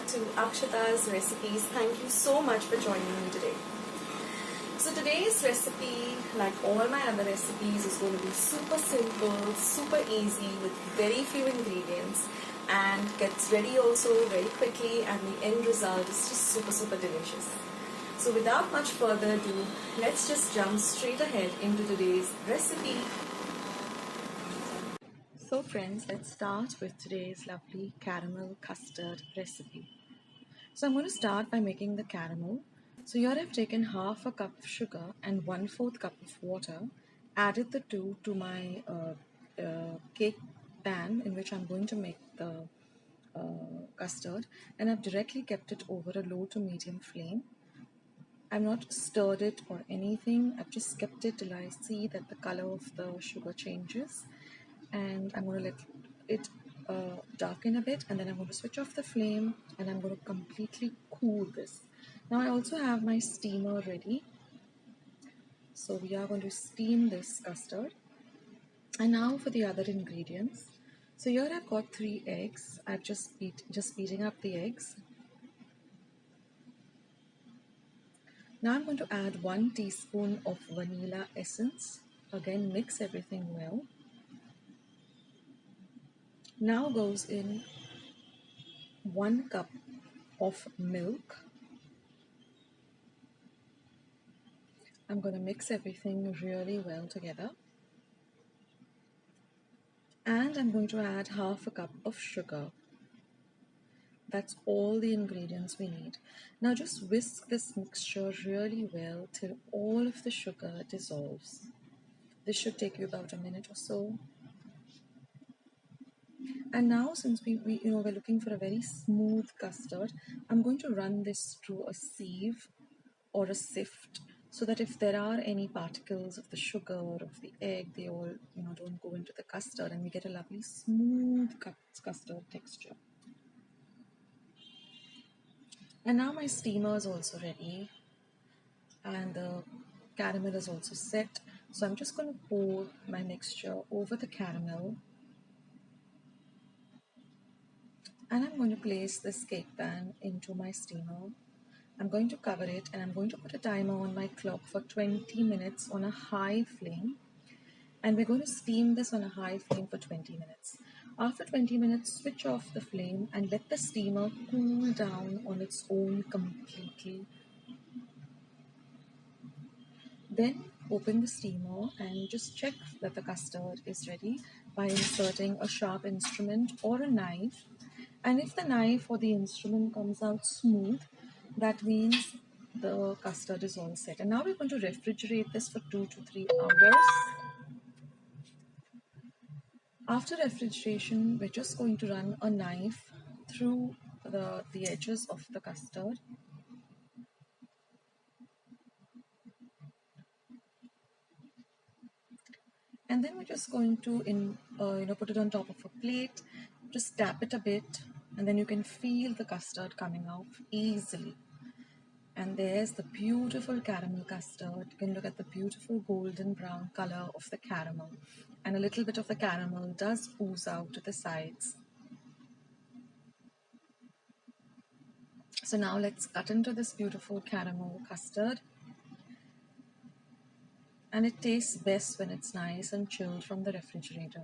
to Akshata's Recipes. Thank you so much for joining me today. So today's recipe, like all my other recipes, is going to be super simple, super easy with very few ingredients and gets ready also very quickly, and the end result is just super delicious. So without much further ado, let's just jump straight ahead into today's recipe. So friends, let's start with today's lovely caramel custard recipe. So I'm going to start by making the caramel. So here I've taken half a cup of sugar and 1/4 cup of water, added the two to my cake pan in which I'm going to make the custard, and I've directly kept it over a low to medium flame. I've not stirred it or anything. I've just kept it till I see that the color of the sugar changes, and I'm going to let it darken a bit, and then I'm going to switch off the flame and I'm going to completely cool this. Now I also have my steamer ready, so we are going to steam this custard. And now for the other ingredients. So here I've got 3 eggs. I've just beating up the eggs. Now I'm going to add 1 teaspoon of vanilla essence. Again, mix everything well. Now goes in 1 cup of milk. I'm going to mix everything really well together. And I'm going to add half a cup of sugar. That's all the ingredients we need. Now just whisk this mixture really well till all of the sugar dissolves. This should take you about a minute or so. And now, since we're looking for a very smooth custard, I'm going to run this through a sieve or a sift, so that if there are any particles of the sugar or of the egg, they all don't go into the custard, and we get a lovely smooth custard texture. And now my steamer is also ready, and the caramel is also set. So I'm just going to pour my mixture over the caramel, and I'm going to place this cake pan into my steamer. I'm going to cover it, and I'm going to put a timer on my clock for 20 minutes on a high flame, and we're going to steam this on a high flame for 20 minutes. After 20 minutes, switch off the flame and let the steamer cool down on its own completely. Then open the steamer and just check that the custard is ready by inserting a sharp instrument or a knife. And if the knife or the instrument comes out smooth, that means the custard is all set. And now we're going to refrigerate this for 2 to 3 hours. After refrigeration, we're just going to run a knife through the edges of the custard. And then we're just going to put it on top of a plate, just tap it a bit, and then you can feel the custard coming out easily. And there's the beautiful caramel custard. You can look at the beautiful golden brown color of the caramel, and a little bit of the caramel does ooze out to the sides. So now let's cut into this beautiful caramel custard. And it tastes best when it's nice and chilled from the refrigerator.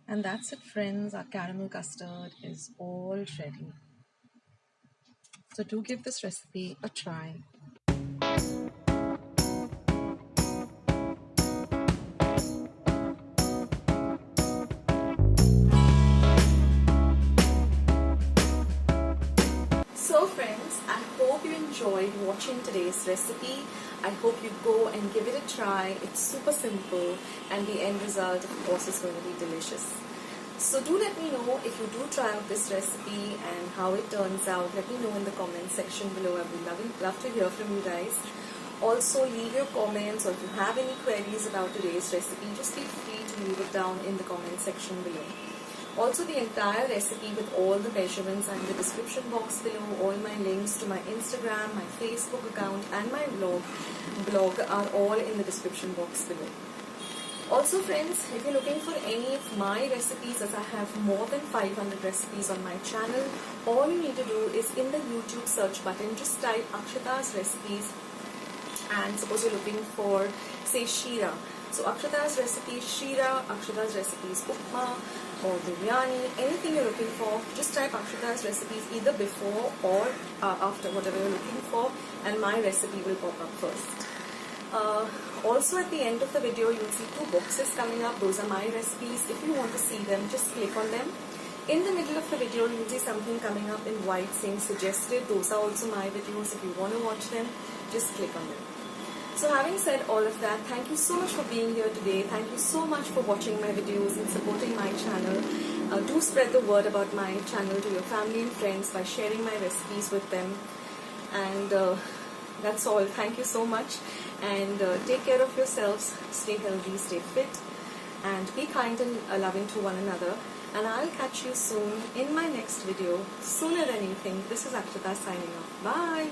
And that's it, friends. Our caramel custard is all ready. So do give this recipe a try. So friends, I hope you enjoyed watching today's recipe. I hope you go and give it a try. It's super simple, and the end result, of course, is going to be delicious. So do let me know if you do try out this recipe and how it turns out. Let me know in the comment section below. I would love to hear from you guys. Also, leave your comments, or if you have any queries about today's recipe, just be free to leave it down in the comment section below. Also, the entire recipe with all the measurements and the description box below, all my links to my Instagram, my Facebook account and my blog are all in the description box below. Also friends, if you're looking for any of my recipes, as I have more than 500 recipes on my channel, all you need to do is in the YouTube search button, just type Akshata's recipes, and suppose you're looking for, say, Shira. So Akshata's recipes Shira, Akshata's recipes Upma or Biryani, anything you're looking for, just type Akshata's recipes either before or after, whatever you're looking for, and my recipe will pop up first. Also at the end of the video you'll see two boxes coming up. Those are my recipes. If you want to see them, just click on them. In the middle of the video you'll see something coming up in white saying suggested. Those are also my videos. If you want to watch them, just click on them. So having said all of that, thank you so much for being here today. Thank you so much for watching my videos and supporting my channel. Do spread the word about my channel to your family and friends by sharing my recipes with them. And that's all. Thank you so much, and take care of yourselves. Stay healthy, stay fit, and be kind and loving to one another. And I'll catch you soon in my next video, sooner than you think. This is Akshata signing off. Bye.